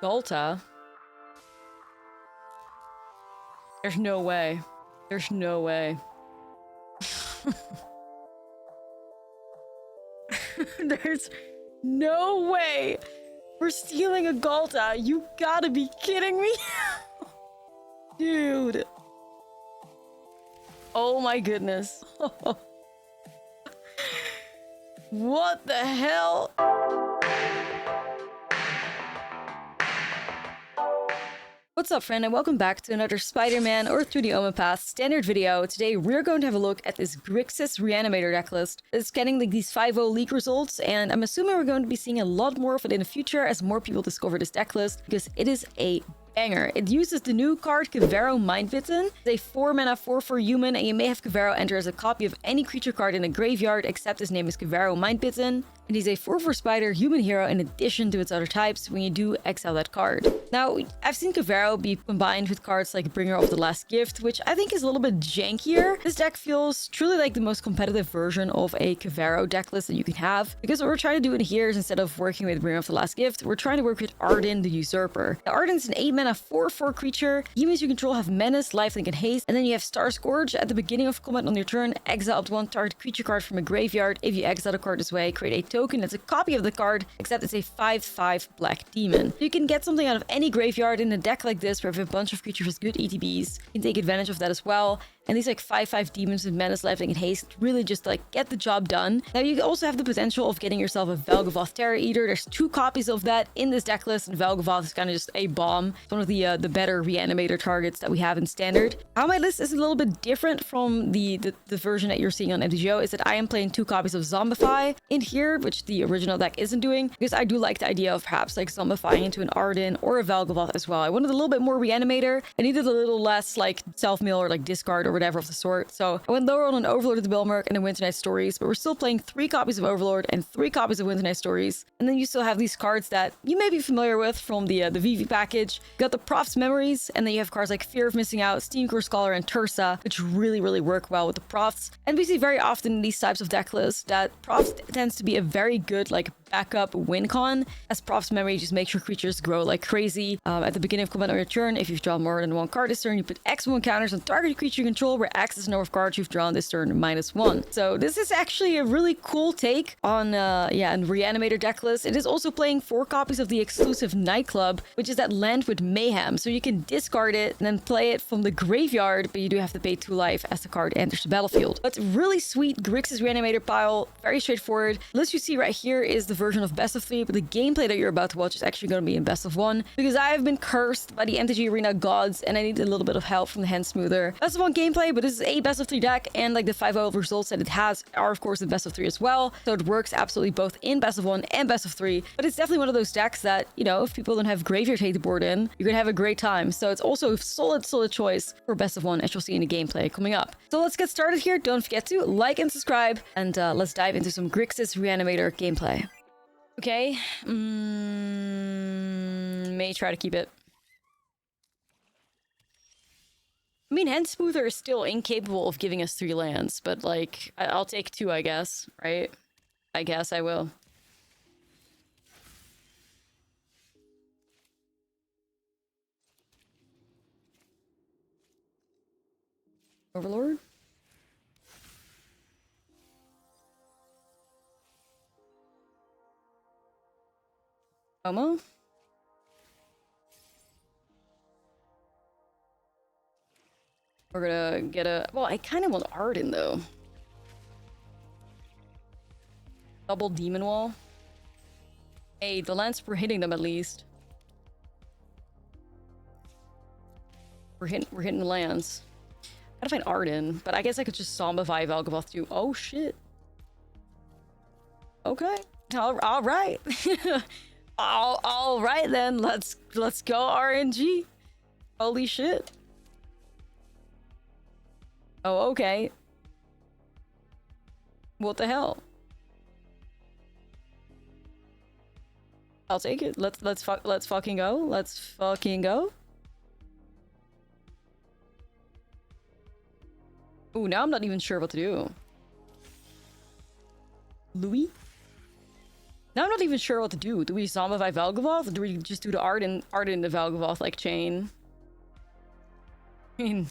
Galta? There's no way. There's no way. There's no way we're stealing a Galta. You gotta be kidding me. Dude. Oh my goodness. What the hell? What's up, friend, and welcome back to another Spider-Man or Through the Omen Path standard video. Today, we're going to have a look at this Grixis Reanimator deck list. It's getting like these 5-0 league results, and I'm assuming we're going to be seeing a lot more of it in the future as more people discover this deck list, because it is a banger. It uses the new card Kavero Mindbitten. It's a 4-mana 4/4 human, and you may have Kavero enter as a copy of any creature card in a graveyard, except his name is Kavero Mindbitten. And he's a 4/4 spider human hero in addition to its other types when you do exile that card. Now, I've seen Kavero be combined with cards like Bringer of the Last Gift, which I think is a little bit jankier. This deck feels truly like the most competitive version of a Kavero deck list that you can have, because what we're trying to do in here is, instead of working with Bringer of the Last Gift, we're trying to work with Arden the Usurper. Now, Arden's an 8-mana 4/4 creature. Humans you control have Menace, Lifelink, and Haste, and then you have Star Scourge. At the beginning of combat on your turn, exile up to one target creature card from a graveyard. If you exile the card this way, create a token that's a copy of the card, except it's a 5/5 black demon. You can get something out of any graveyard in a deck like this where you have a bunch of creatures with good ETBs. You can take advantage of that as well. And these like 5/5 demons with Menace, Lifelink, and Haste really just like get the job done. Now you also have the potential of getting yourself a Vel'Gavoth Terror Eater. There's 2 copies of that in this deck list, and Vel'Gavoth is kind of just a bomb. It's one of the better Reanimator targets that we have in Standard. How my list is a little bit different from the version that you're seeing on MTG is that I am playing 2 copies of Zombify in here, which the original deck isn't doing, because I do like the idea of perhaps like Zombifying into an Arden or a Vel'Gavoth as well. I wanted a little bit more Reanimator. I needed a little less like self-mill or like discard or whatever of the sort. So I went lower on an Overlord of the Belmerk and a Winter Night Stories, but we're still playing 3 copies of Overlord and 3 copies of Winter Night Stories. And then you still have these cards that you may be familiar with from the VV package. You got the Proph's Memories, and then you have cards like Fear of Missing Out, Steamcore Scholar, and Tursa, which really work well with the Prophs. And we see very often in these types of deck lists that Prophs tends to be a very good like backup win con, as Proph's Memory just makes your creatures grow like crazy. At the beginning of combat on your turn, if you've drawn more than 1 card this turn, you put X1 counters on target creature you control, where X is the number of cards you've drawn this turn -1. So this is actually a really cool take on a Reanimator deck list. It is also playing 4 copies of the exclusive Nightclub, which is that land with Mayhem. So you can discard it and then play it from the graveyard, but you do have to pay 2 life as the card enters the battlefield. But really sweet Grixis Reanimator pile, very straightforward. The list you see right here is the version of best of 3, but the gameplay that you're about to watch is actually going to be in best of 1, because I have been cursed by the MTG Arena gods and I need a little bit of help from the hand smoother. Best of 1 gameplay, but this is a best of 3 deck, and like the 5-0 results that it has are of course the best of 3 as well, so it works absolutely both in best of 1 and best of 3. But it's definitely one of those decks that, you know, if people don't have graveyard hate to board in, you're gonna have a great time. So it's also a solid choice for best of 1, as you'll see in the gameplay coming up. So let's get started here. Don't forget to like and subscribe, and let's dive into some Grixis Reanimator gameplay. Okay, may try to keep it. I mean, Hand Smoother is still incapable of giving us 3 lands, but like, I'll take 2, I guess, right? I guess I will. Overlord? Homo? We're gonna get a... Well, I kind of want Arden, though. Double Demon Wall. Hey, the lands, we're hitting them at least. We're hitting the lands. Gotta find Arden, but I guess I could just Zombify Vel'Gavoth too. Oh, shit. Okay. All right. All right then. Let's go RNG. Holy shit. Oh, okay. What the hell? I'll take it. Let's fucking go. Let's fucking go. Ooh, now I'm not even sure what to do. Louis? Now I'm not even sure what to do. Do we zombify Velgavoth, or do we just do the Arden the Velgavoth like chain? I mean,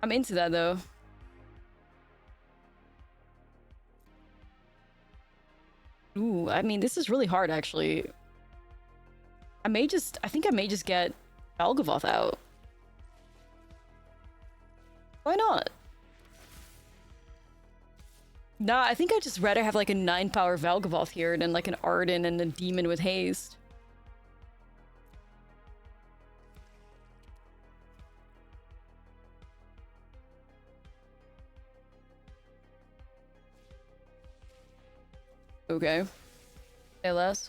I'm into that though. Ooh, I mean, this is really hard actually. I think I may just get Velgavoth out. Why not? Nah, I think I'd just rather have like a 9-power Velgavoth here than like an Arden and a Demon with haste. Okay. Say less.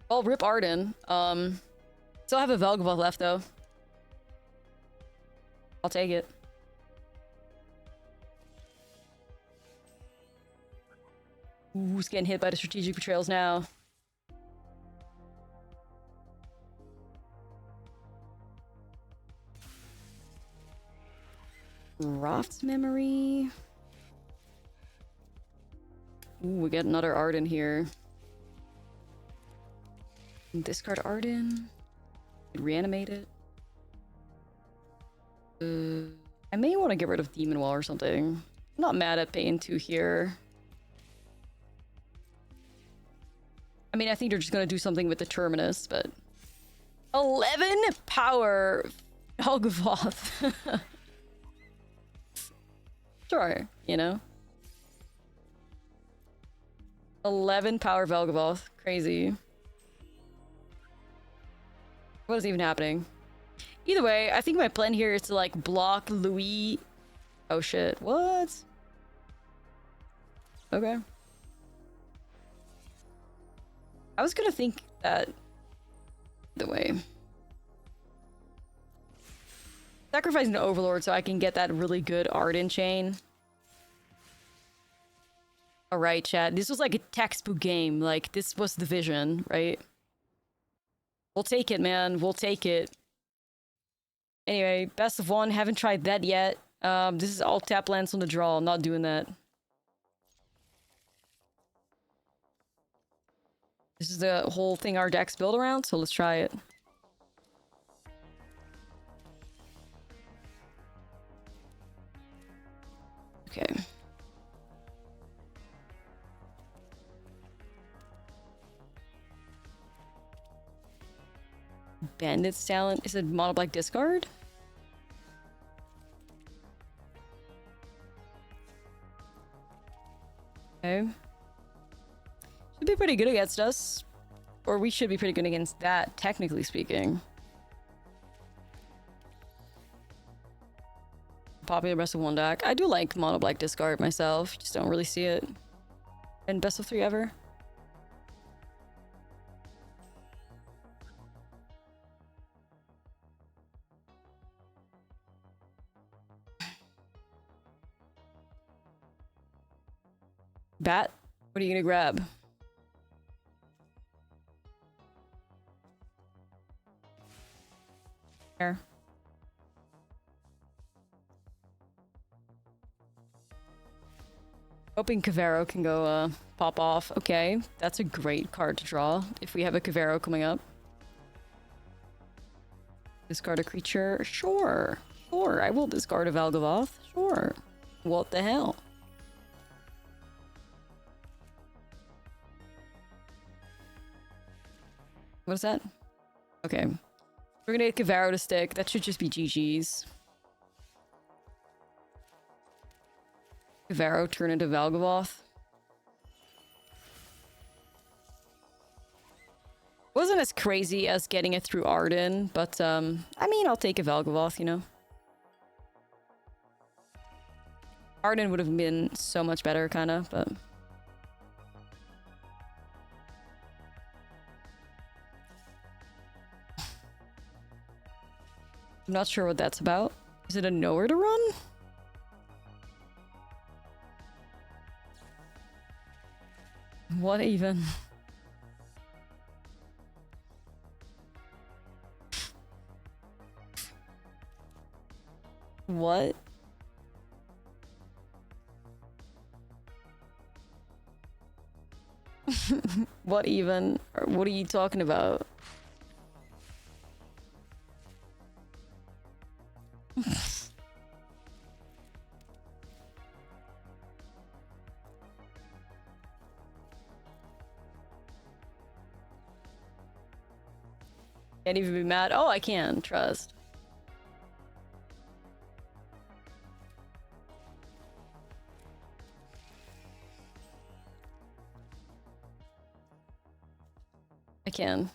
Well, rip Arden. Still have a Velgavoth left though. I'll take it. Ooh, who's getting hit by the strategic betrayals now? Roft's memory. Ooh, we get another Arden here. Discard Arden. Reanimate it. I may want to get rid of Demon Wall or something. I'm not mad at paying 2 here. I mean, I think they're just gonna do something with the Terminus, but 11 power Velgavoth. Sure, you know. 11 power Velgavoth. Crazy. What is even happening? Either way, I think my plan here is to like block Louis. Oh shit. What? Okay. I was gonna think that the way. Sacrificing the Overlord so I can get that really good Arden chain. Alright, chat. This was like a textbook game. Like, this was the vision, right? We'll take it, man. We'll take it. Anyway, best of 1. Haven't tried that yet. This is all tap lands on the draw. I'm not doing that. This is the whole thing our deck's built around, so let's try it. Okay. Bandit's talent. Is it mono black discard? Okay. Should be pretty good against us. Or we should be pretty good against that, technically speaking. Popular best of 1 deck. I do like mono black discard myself. Just don't really see it in best of 3 ever. Bat? What are you gonna grab? Here. Hoping Cavero can go pop off. Okay, that's a great card to draw if we have a Cavero coming up. Discard a creature? Sure. Sure, I will discard a Velgavoth. Sure. What the hell? What is that? Okay. We're gonna get Cavero to stick. That should just be GG's. Cavero turn into Velgavoth. Wasn't as crazy as getting it through Arden, but I mean, I'll take a Velgavoth, you know. Arden would have been so much better, kind of, but... I'm not sure what that's about. Is it a nowhere to run? What even? What? What even? Or what are you talking about? Can't even be mad. Oh, I can. Trust. I can.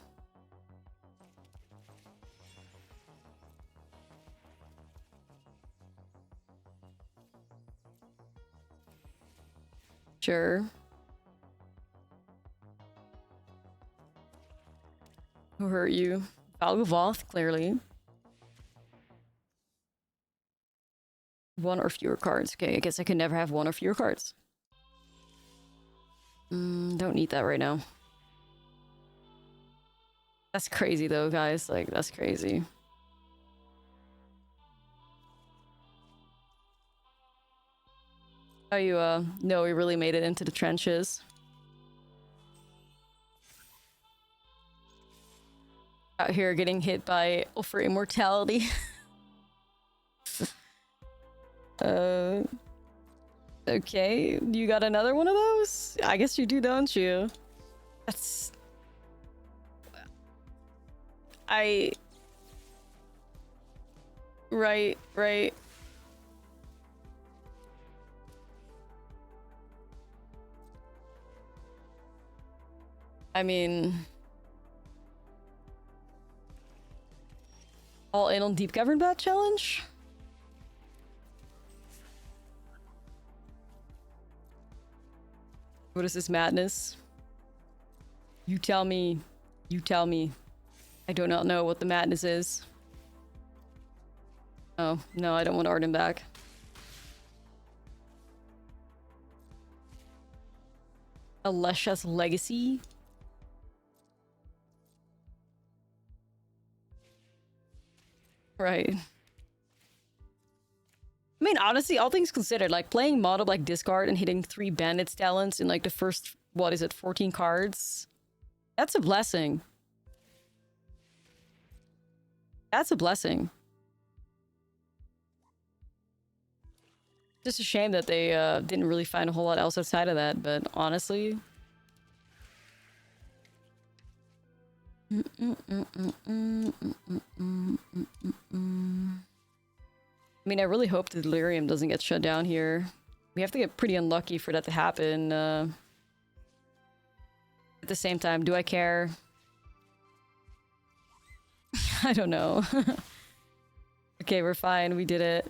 Sure. Who hurt you? Valgavoth, clearly. One or fewer cards. Okay, I guess I can never have one or fewer cards. Don't need that right now. That's crazy though, guys. Like, that's crazy. Oh, you, no, we really made it into the trenches. Out here getting hit by Ultra Immortality. Okay, you got another one of those? I guess you do, don't you? That's... Right, right. I mean... All in on Deep Cavern Bat Challenge? What is this madness? You tell me. You tell me. I do not know what the madness is. Oh, no, I don't want Arden back. Alesha's Legacy? Right. I mean, honestly, all things considered, like, playing mono like discard and hitting 3 bandits talents in, like, the first, what is it, 14 cards? That's a blessing. That's a blessing. Just a shame that they didn't really find a whole lot else outside of that, but honestly... I mean, I really hope the Delirium doesn't get shut down here. We have to get pretty unlucky for that to happen. At the same time, do I care? I don't know. Okay, we're fine. We did it.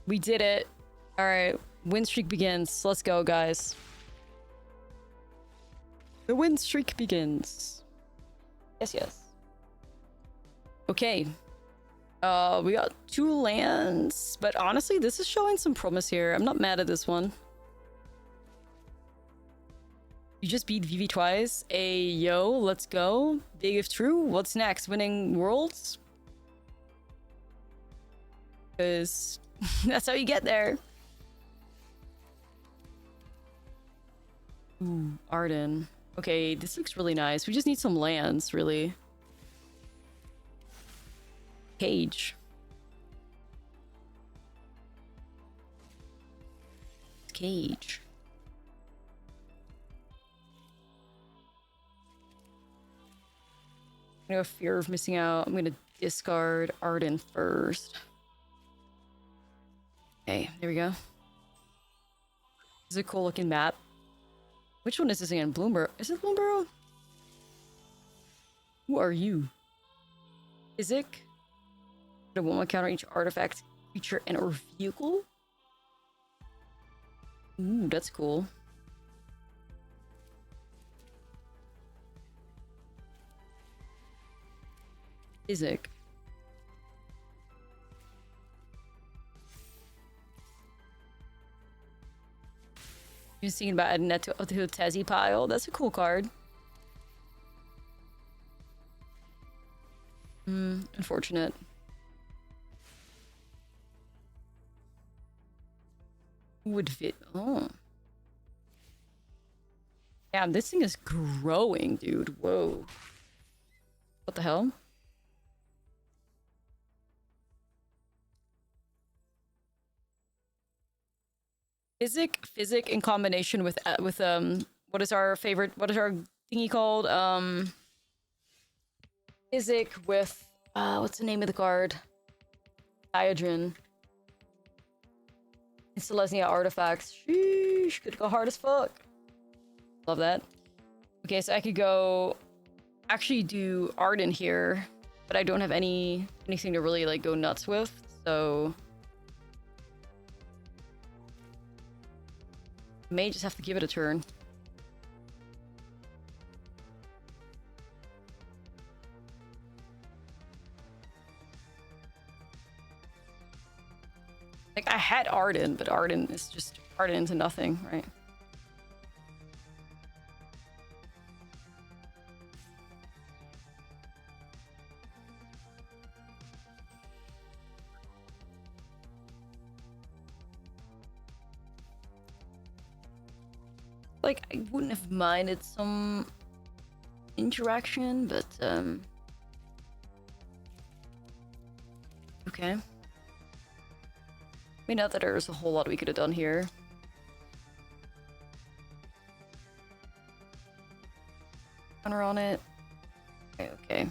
We did it. Alright, win streak begins. Let's go, guys. The win streak begins. Yes, yes. Okay. We got 2 lands, but honestly, this is showing some promise here. I'm not mad at this one. You just beat Vivi twice. Yo, let's go. Big if true. What's next? Winning Worlds? Because that's how you get there. Ooh, Arden. Okay, this looks really nice. We just need some lands, really. Cage. Cage. I have fear of missing out. I'm gonna discard Arden first. Okay, there we go. This is a cool looking map. Which one is this again? Bloomburrow? Is it Bloomburrow? Who are you? Izik? The 1/1 counter each artifact, creature, and or vehicle? Ooh, that's cool. Izik. You're thinking about adding that to the Tezzy pile. That's a cool card. Unfortunate. Would fit. Oh. Damn, this thing is growing, dude. Whoa. What the hell? Physic in combination with what is our thingy called? Physic with what's the name of the card? Diadrin. Selesnya artifacts. Sheesh, could go hard as fuck. Love that. Okay, so I could go actually do Arden here, but I don't have anything to really like go nuts with, so may just have to give it a turn. Like, I had Arden, but Arden is just Arden into nothing, right? Like, I wouldn't have minded some interaction, but, okay. I mean, not that there's a whole lot we could have done here. Counter on it. Okay, okay.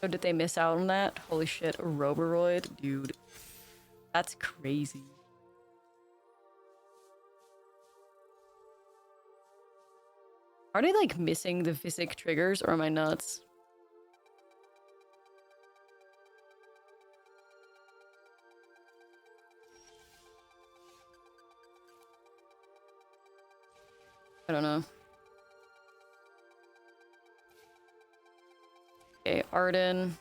So did they miss out on that? Holy shit, a Roboroid? Dude. That's crazy. Are they like missing the physic triggers or am I nuts? I don't know. Okay, Arden.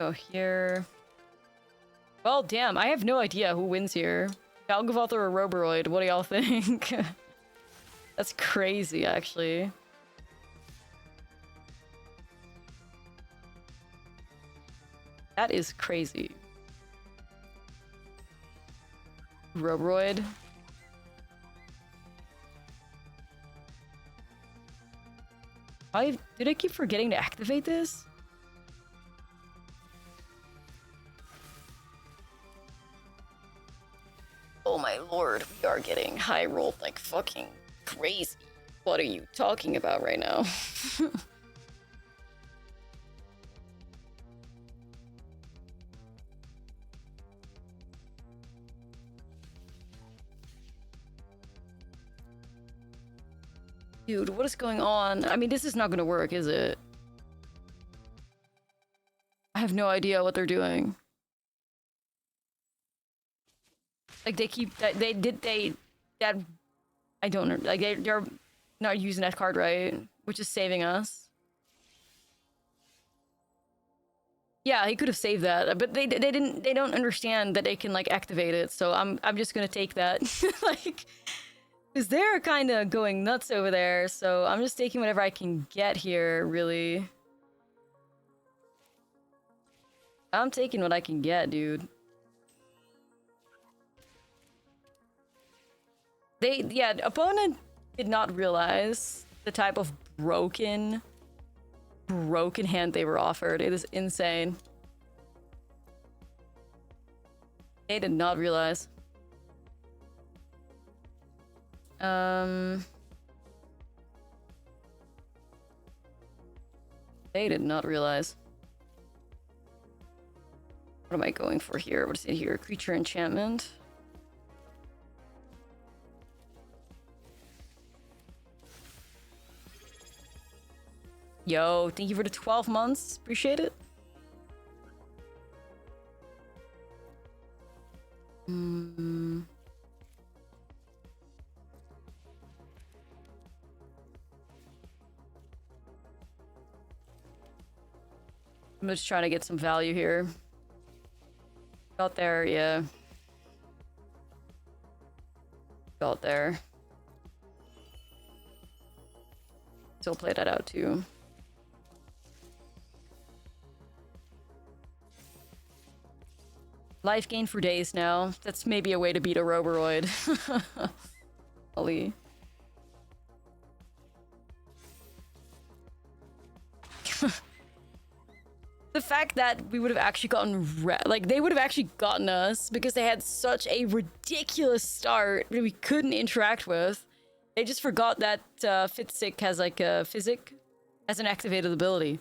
Go here. Well, damn, I have no idea who wins here. Galgavoth or a Roboroid, what do y'all think? That's crazy, actually. That is crazy. Roboroid. Did I keep forgetting to activate this? Oh my lord, we are getting high rolled like fucking crazy. What are you talking about right now? Dude, what is going on? I mean, this is not gonna work, is it? I have no idea what they're doing. Like, they keep that I don't know. Like, they're not using that card right, which is saving us. Yeah, he could have saved that, but they don't understand that they can like activate it. So I'm just gonna take that, like, because they're kind of going nuts over there. So I'm just taking whatever I can get here. Really, I'm taking what I can get, dude. Opponent did not realize the type of broken hand they were offered. It is insane. They did not realize. They did not realize. What am I going for here? What is it here? Creature enchantment. Yo, thank you for the 12 months. Appreciate it. I'm just trying to get some value here. Got there, yeah. Got there. Still play that out too. Life gain for days now. That's maybe a way to beat a Roboroid. Holy. The fact that we would have actually gotten like they would have actually gotten us because they had such a ridiculous start that we couldn't interact with. They just forgot that Fitsick has like a Physic as an activated ability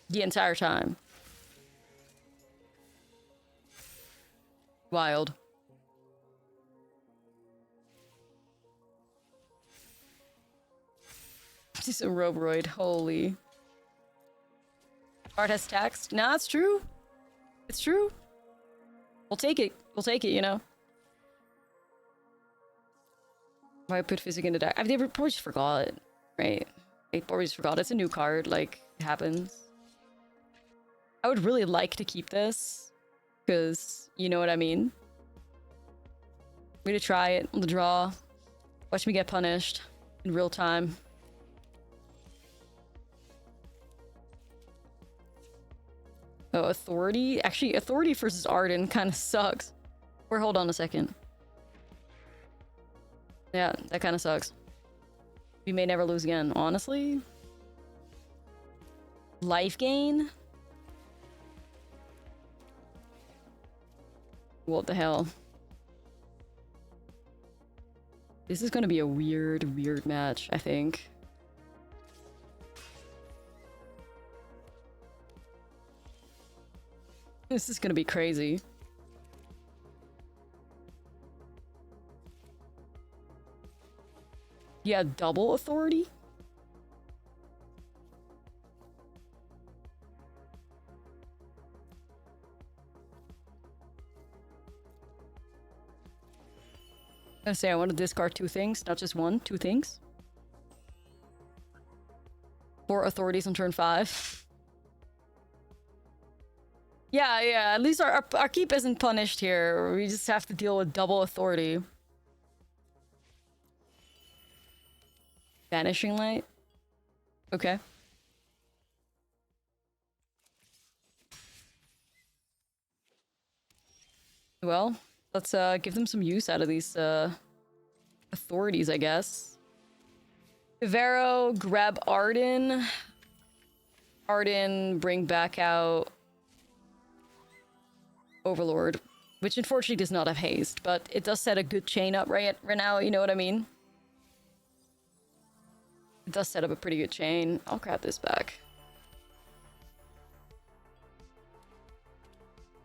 the entire time. Wild. Just a Roboroid, holy. Art has taxed. Nah, it's true. It's true. We'll take it. We'll take it, you know. Why put Physic in the deck? I mean, they probably just forgot, right? They probably just forgot. It's a new card, like, it happens. I would really like to keep this, because you know what I mean. I'm gonna try it on the draw. Watch me get punished in real time. Oh, Authority? Actually, Authority versus Arden kind of sucks. Or hold on a second. Yeah, that kind of sucks. We may never lose again, honestly. Life gain? What the hell? This is gonna be a weird, weird match, I think. This is gonna be crazy. Yeah, double authority? I'm gonna say I want to discard 2 things, not just 1, 2 things. 4 authorities on turn 5. Yeah, at least our keep isn't punished here. We just have to deal with double authority. Vanishing Light? Okay. Well, let's give them some use out of these authorities, I guess. Vero, grab Arden. Arden, bring back out Overlord, which unfortunately does not have haste, but it does set a good chain up right now, you know what I mean? It does set up a pretty good chain. I'll grab this back.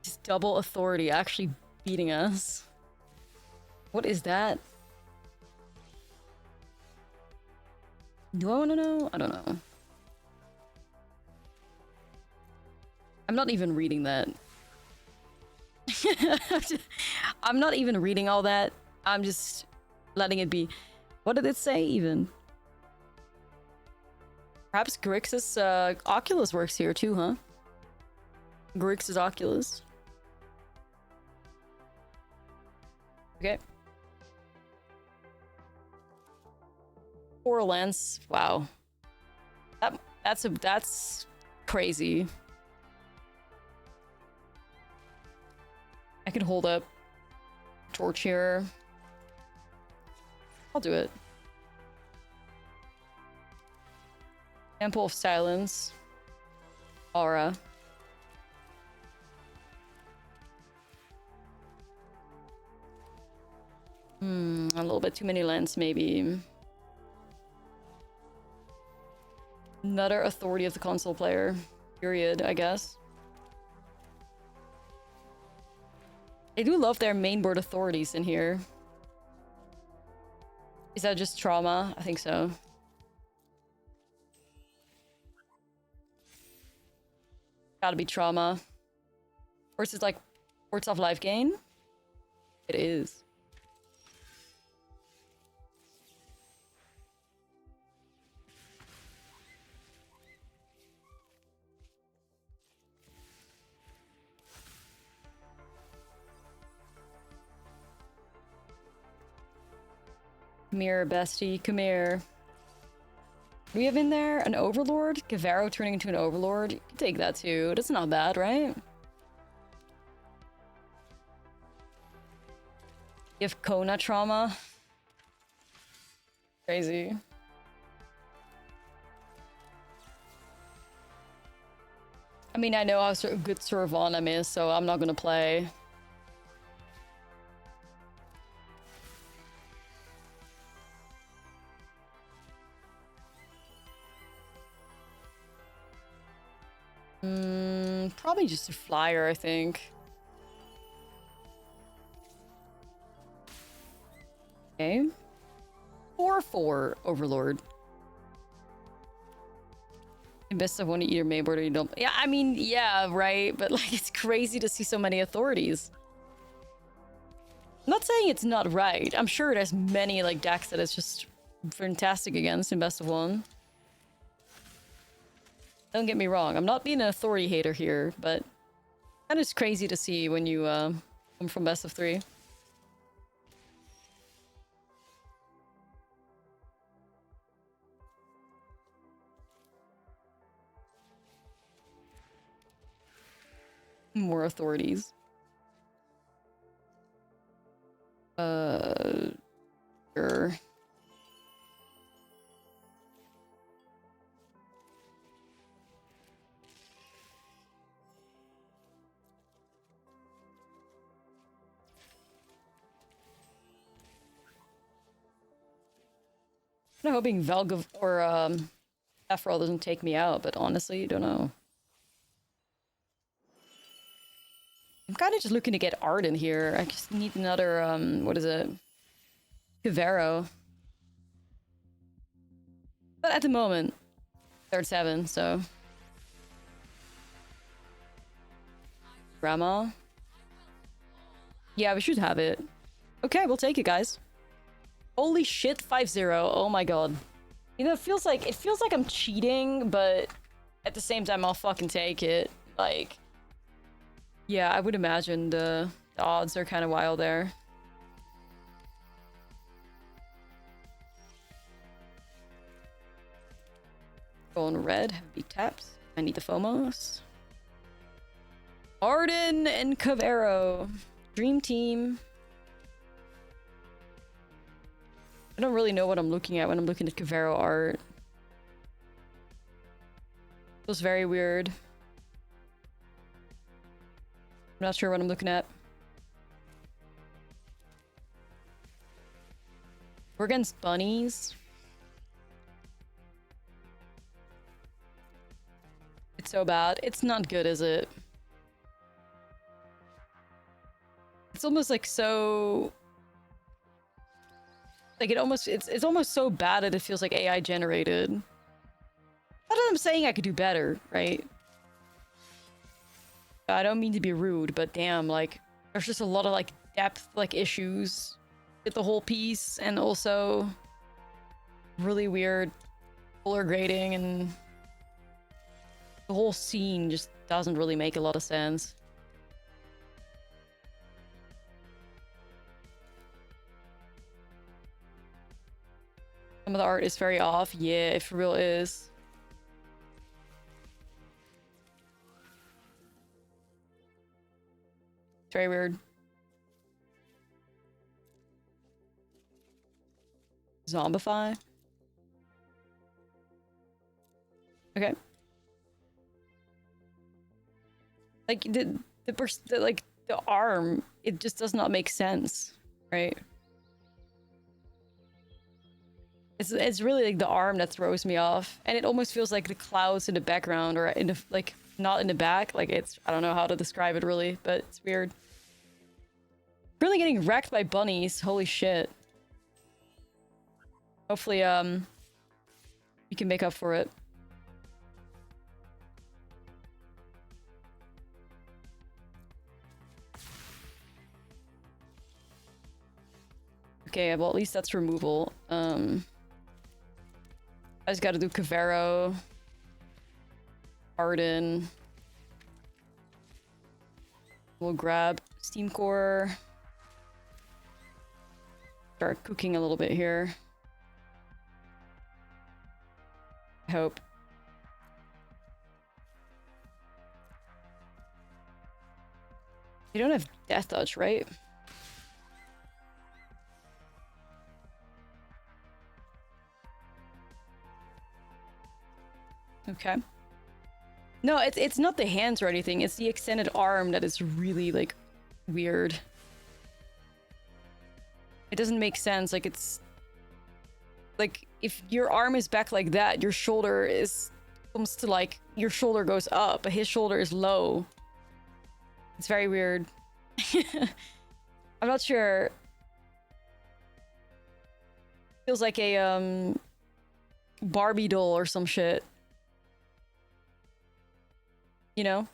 Just double authority actually beating us. What is that? Do I want to know? I don't know. I'm not even reading that. I'm not even reading all that. I'm just letting it be. What did it say even? Perhaps Grixis Oculus works here too, huh? Grixis Oculus. Okay. 4 lens. Wow. That's crazy. I could hold up Torch here. I'll do it. Temple of Silence. Aura. A little bit too many lands, maybe. Another authority of the console player. Period, I guess. I do love their mainboard authorities in here. Is that just trauma? I think so. Gotta be trauma. Or is it like Words of Life Gain? It is. Come here, bestie. Come here. We have in there an Overlord. Gavaro turning into an Overlord. You can take that too. That's not bad, right? You have Kona trauma. Crazy. I mean, I know how good Servanem is, so I'm not gonna play. Probably just a flyer, I think. Okay. 4/4 Overlord. Best of one to either mainboard or you don't. Yeah, I mean, yeah, right. But like, it's crazy to see so many authorities. I'm not saying it's not right. I'm sure there's many like decks that it's just fantastic against in best of one. Don't get me wrong. I'm not being an authority hater here, but that is crazy to see when you come from best of 3. More authorities. Sure. I'm hoping Velga or Aphro doesn't take me out, but honestly, don't know. I'm kind of just looking to get Arden here. I just need another, what is it? Kivero. But at the moment, they're at 7, so. Grandma. Yeah, we should have it. Okay, we'll take it, guys. Holy shit, 5-0. Oh my god. You know, it feels like I'm cheating, but at the same time, I'll fucking take it. Like, yeah, I would imagine the odds are kind of wild there. Going red, heavy taps. I need the Fomos. Arden and Kivero. Dream team. I don't really know what I'm looking at when I'm looking at Kivero art. Feels very weird. I'm not sure what I'm looking at. We're against bunnies. It's so bad. It's not good, is it? It's almost like so... Like it's almost so bad that it feels like AI generated. Not that I'm saying I could do better, right? I don't mean to be rude, but damn, like there's just a lot of like depth like issues with the whole piece, and also really weird color grading, and the whole scene just doesn't really make a lot of sense. Some of the art is very off. Yeah, it for real is. It's very weird. Zombify. Okay. Like the arm, it just does not make sense, right? It's really like the arm that throws me off, and it almost feels like the clouds in the background or in the like not in the back. Like it's, I don't know how to describe it really, but it's weird. Really getting wrecked by bunnies. Holy shit. Hopefully we can make up for it. Okay, well at least that's removal. I just gotta do Kivero, Arden. We'll grab Steam Core. Start cooking a little bit here. I hope. You don't have Death Touch, right? Okay. No, it's not the hands or anything. It's the extended arm that is really, like, weird. It doesn't make sense. Like, it's... Like, if your arm is back like that, your shoulder is... comes to, like... Your shoulder goes up, but his shoulder is low. It's very weird. I'm not sure. Feels like a, Barbie doll or some shit. You know?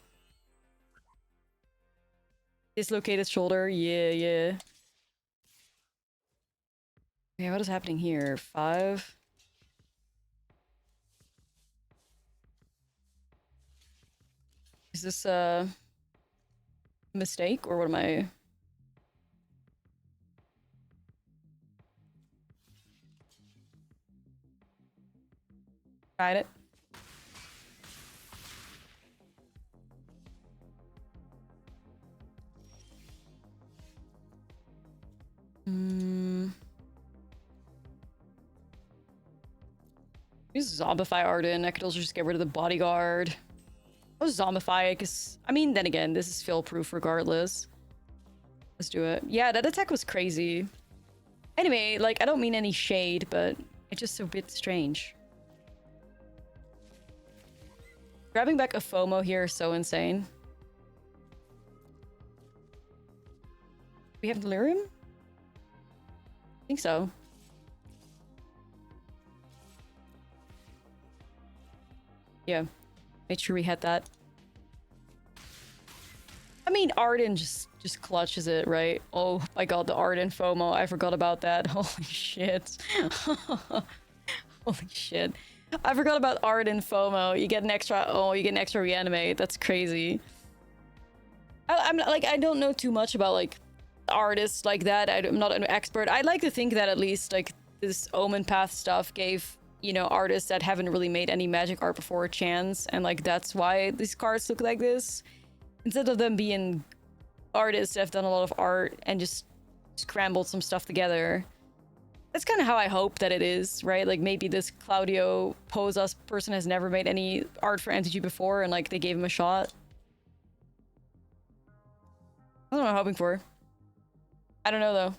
Dislocated shoulder. Yeah, yeah. Yeah, what is happening here? 5. Is this a mistake or what am I? Tried it. Use Zombify Arden. I could also just get rid of the bodyguard. I'll zombify it, because, I mean, then again, this is fail-proof regardless. Let's do it. Yeah, that attack was crazy. Anyway, like, I don't mean any shade, but it's just a bit strange. Grabbing back a FOMO here is so insane. We have Delirium? I think so. Yeah. Made sure we had that. I mean, Arden just clutches it, right? Oh my god, the Arden FOMO. I forgot about that. Holy shit. Holy shit. I forgot about Arden FOMO. You get an extra... Oh, you get an extra reanimate. That's crazy. I'm like, I don't know too much about, like, artists like that. I'm not an expert. I'd like to think that at least, like, this Omen Path stuff gave... you know, artists that haven't really made any magic art before a chance, and like that's why these cards look like this, instead of them being artists that have done a lot of art and just scrambled some stuff together. That's kind of how I hope that it is, right? Like maybe this Claudio Posas person has never made any art for MTG before, and like they gave him a shot. I don't know what I'm hoping for. I don't know though.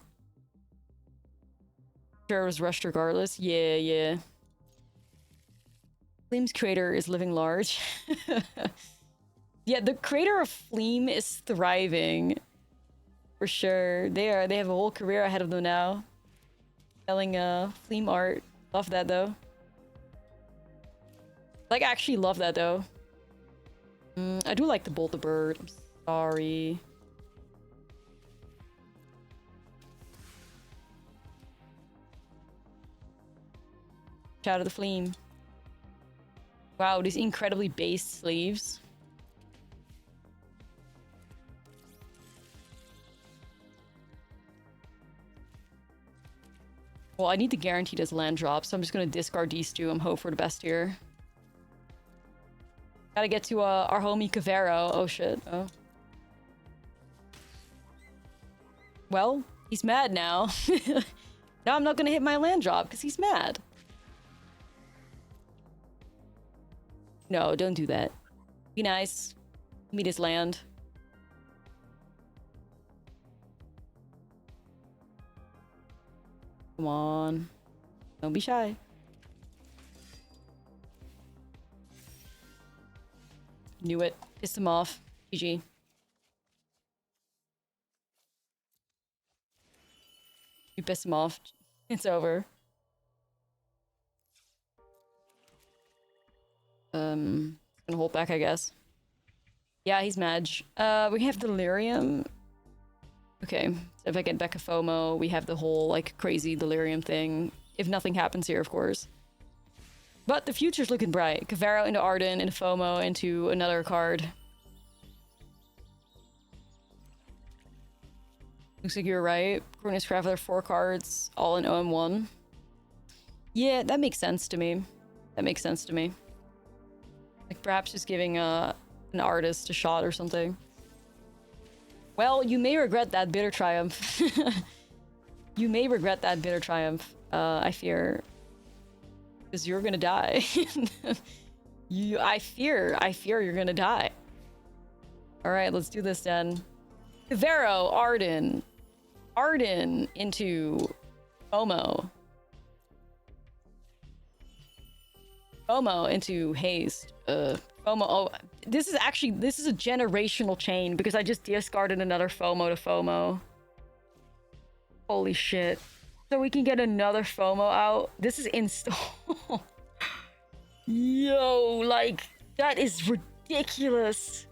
Sure, it was rushed regardless. Yeah. Fleem's creator is living large. Yeah, the creator of Fleem is thriving. For sure. They have a whole career ahead of them now. Selling Fleem art. Love that though. Like, I actually love that though. I do like the Bolt the Bird. I'm sorry. Shout out to the Fleem. Wow, these incredibly based sleeves. Well, I need to guarantee this land drop, so I'm just gonna discard these two and hope for the best here. Gotta get to our homie Cavero. Oh shit. Oh. Well, he's mad now. Now I'm not gonna hit my land drop because he's mad. No, don't do that. Be nice. Give me this land. Come on. Don't be shy. Knew it. Pissed him off. GG. You pissed him off. It's over. Gonna hold back, I guess. Yeah, he's mad. We have Delirium. Okay, so if I get back a FOMO, we have the whole, like, crazy Delirium thing. If nothing happens here, of course. But the future's looking bright. Cavero into Arden, into FOMO, into another card. Looks like you're right. Cornus Traveler, 4 cards, all in OM1. Yeah, that makes sense to me. That makes sense to me. Like, perhaps just giving an artist a shot or something. Well, you may regret that bitter triumph. You may regret that bitter triumph, I fear. Because you're gonna die. I fear you're gonna die. All right, let's do this then. Vero, Arden into FOMO. FOMO into haste. FOMO. Oh, this is a generational chain because I just discarded another FOMO to FOMO. Holy shit. So we can get another FOMO out. This is install. Yo, like, that is ridiculous.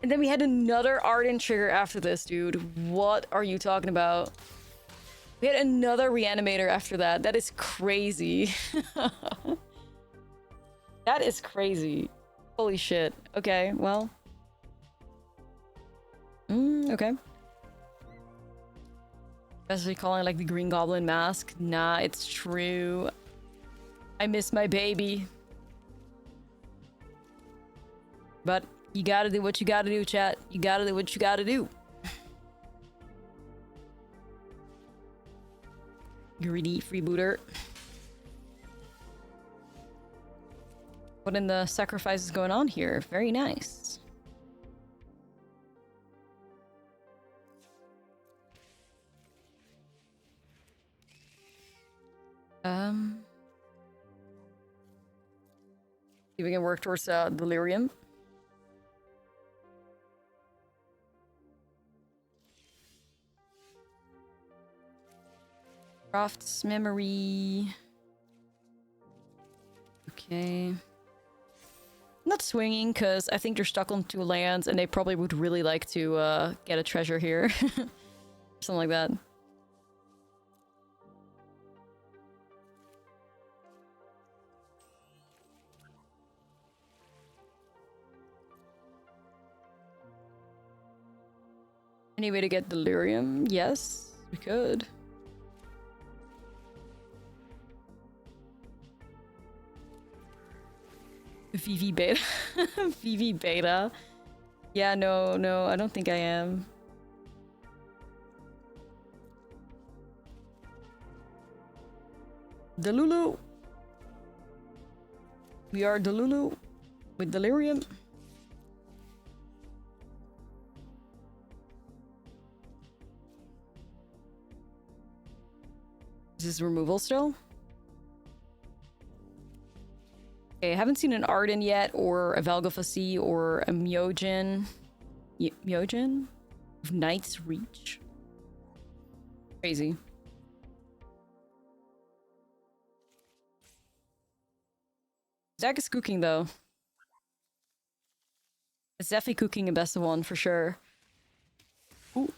And then we had another Arden trigger after this, dude. What are you talking about? We had another Reanimator after that. That is crazy. That is crazy. Holy shit. Okay, well. Okay. Especially calling like the Green Goblin mask. Nah, it's true. I miss my baby. But you gotta do what you gotta do, chat. You gotta do what you gotta do. Greedy freebooter. What in the sacrifice is going on here? Very nice. See if we can work towards delirium. Croft's memory. Okay. I'm not swinging because I think they're stuck on 2 lands and they probably would really like to get a treasure here. Something like that. Any way to get delirium? Yes, we could. VV beta. VV beta. Yeah, no, I don't think I am. Delulu. We are Delulu with delirium. Is this removal still? Okay, I haven't seen an Arden yet, or a Valgafasi, or a Myojin. Myojin? Of Knight's Reach? Crazy. Deck is cooking, though. It's definitely cooking a best of 1, for sure. Ooh.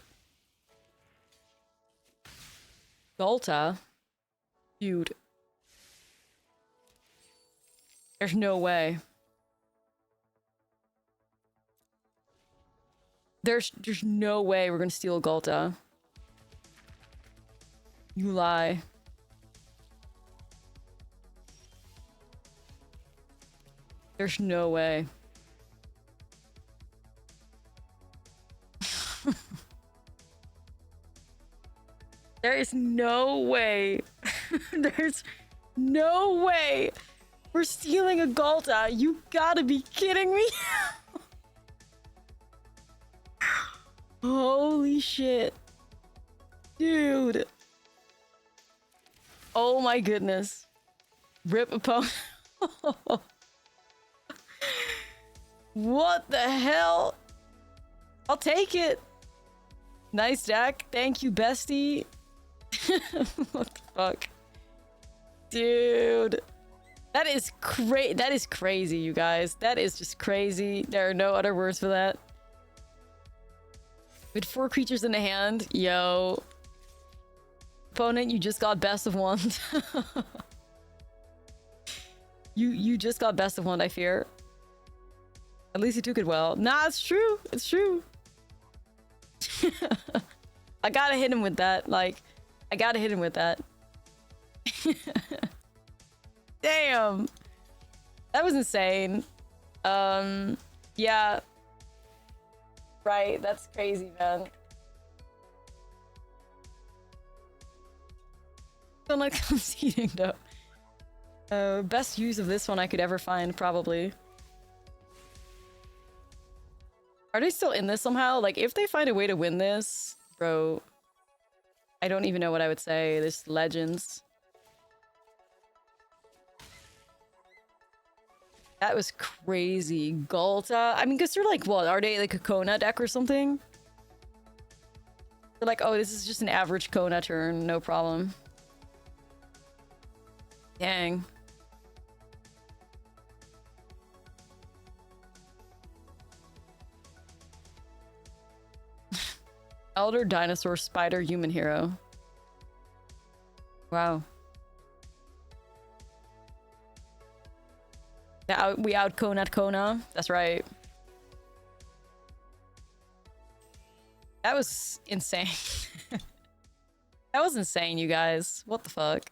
Galta? Dude. There's no way. There's no way we're gonna steal Galta. You lie. There's no way. There is no way. There's no way. We're stealing a Galta. You gotta be kidding me. Holy shit. Dude. Oh my goodness. Rip opponent. What the hell? I'll take it. Nice deck. Thank you, bestie. What the fuck? Dude. That is crazy, you guys. That is just crazy. There are no other words for that. With 4 creatures in the hand, yo. Opponent, you just got best of 1. You just got best of 1, I fear. At least you took it well. Nah, it's true. It's true. I gotta hit him with that. Like, I gotta hit him with that. Damn. That was insane. Yeah. Right, that's crazy, man. Don't like conceding though. Best use of this one I could ever find, probably. Are they still in this somehow? Like, if they find a way to win this, bro, I don't even know what I would say. There's legends. That was crazy. Galta. I mean, because they're like, what? Are they like a Kona deck or something? They're like, oh, this is just an average Kona turn. No problem. Dang. Elder, Dinosaur, Spider, Human Hero. Wow. We out Kona. That's right. That was insane. That was insane, you guys. What the fuck?